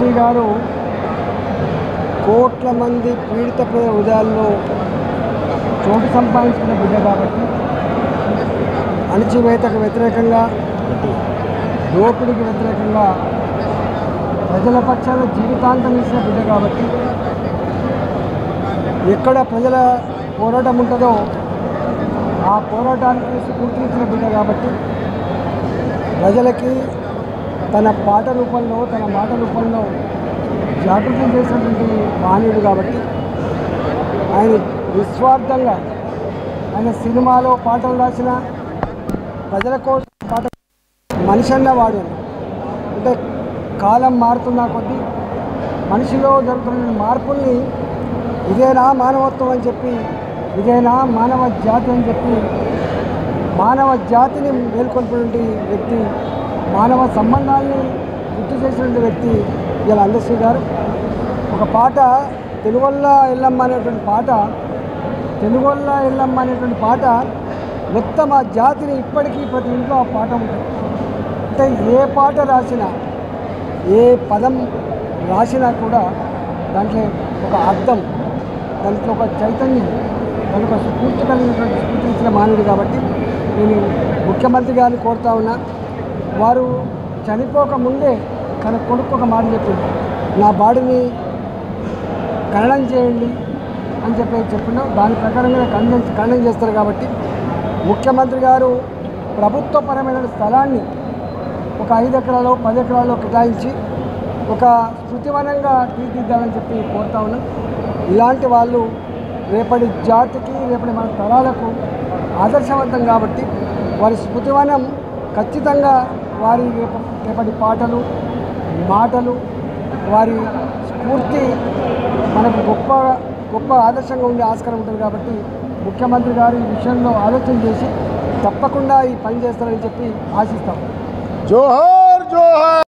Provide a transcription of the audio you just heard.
అందశ్రీ గారు కోట్ల మంది పీడిత ప్రజల హృదయాల్లో చోటు సంపాదించుకున్న బిడ్డ కాబట్టి, అణచివేతకు వ్యతిరేకంగా, దోపిడీకి వ్యతిరేకంగా ప్రజల పక్షాన జీవితాంతం ఇచ్చిన బిడ్డ కాబట్టి, ఎక్కడ ప్రజల పోరాటం ఉంటుందో ఆ పోరాటానికి స్ఫూర్తినిచ్చిన బిడ్డ కాబట్టి, ప్రజలకి తన పాట రూపంలో, తన మాట రూపంలో జాగృతం చేసినటువంటి మహనీయుడు కాబట్టి, ఆయన నిస్వార్థంగా ఆయన సినిమాలో పాటలు రాసిన, ప్రజల కోసం పాట మనిషి అన్నవాడు. అంటే కాలం మారుతున్న కొద్దీ మనిషిలో జరుగుతున్న మార్పుల్ని ఇదేనా మానవత్వం అని చెప్పి, ఇదేనా మానవ జాతి అని చెప్పి మానవ జాతిని మేల్కొల్పినటువంటి వ్యక్తి, మానవ సంబంధాన్ని గుర్తు చేసినటువంటి వ్యక్తి ఇలా అందశ్రీ గారు. ఒక పాట తెలుగొల్ల ఎల్లమ్మ అనేటువంటి పాట, తెలుగొల్ల ఎల్లమ్మ అనేటువంటి పాట మొత్తం ఆ జాతిని ఇప్పటికీ ప్రతి ఇంట్లో ఆ పాట ఉంటుంది. అంటే ఏ పాట రాసినా, ఏ పదం రాసినా కూడా దాంట్లో ఒక అర్థం, దాంట్లో ఒక చైతన్యం, దానికి ఒక స్ఫూర్తి కలిగినటువంటి స్ఫూర్తి ఇచ్చిన మానవుడు కాబట్టి నేను ముఖ్యమంత్రి గారిని కోరుతా ఉన్నా. వారు చనిపోకముందే తన కొడుకు ఒక మాట చెప్పింది, నా బాడీని ఖననం చేయండి అని చెప్పిన దాని ప్రకారంగా ఖననం చేస్తారు. కాబట్టి ముఖ్యమంత్రి గారు ప్రభుత్వపరమైన స్థలాన్ని ఒక 5 ఎకరాలు 10 ఎకరాల్లో కేటాయించి ఒక శృతివనంగా తీర్చిదిద్దాలని చెప్పి కోరుతా ఉన్నాం. ఇలాంటి వాళ్ళు రేపటి జాతికి, రేపటి మన తరాలకు ఆదర్శవంతం కాబట్టి వారి స్మృతివనం ఖచ్చితంగా వారి రేపటి పాటలు, మాటలు, వారి స్ఫూర్తి మనకు గొప్ప ఆదర్శంగా ఉండే ఆస్కారం ఉంటుంది. కాబట్టి ముఖ్యమంత్రి గారు ఈ విషయంలో ఆలోచన చేసి తప్పకుండా ఈ పని చేస్తారని చెప్పి ఆశిస్తాం. జోహార్ జోహార్.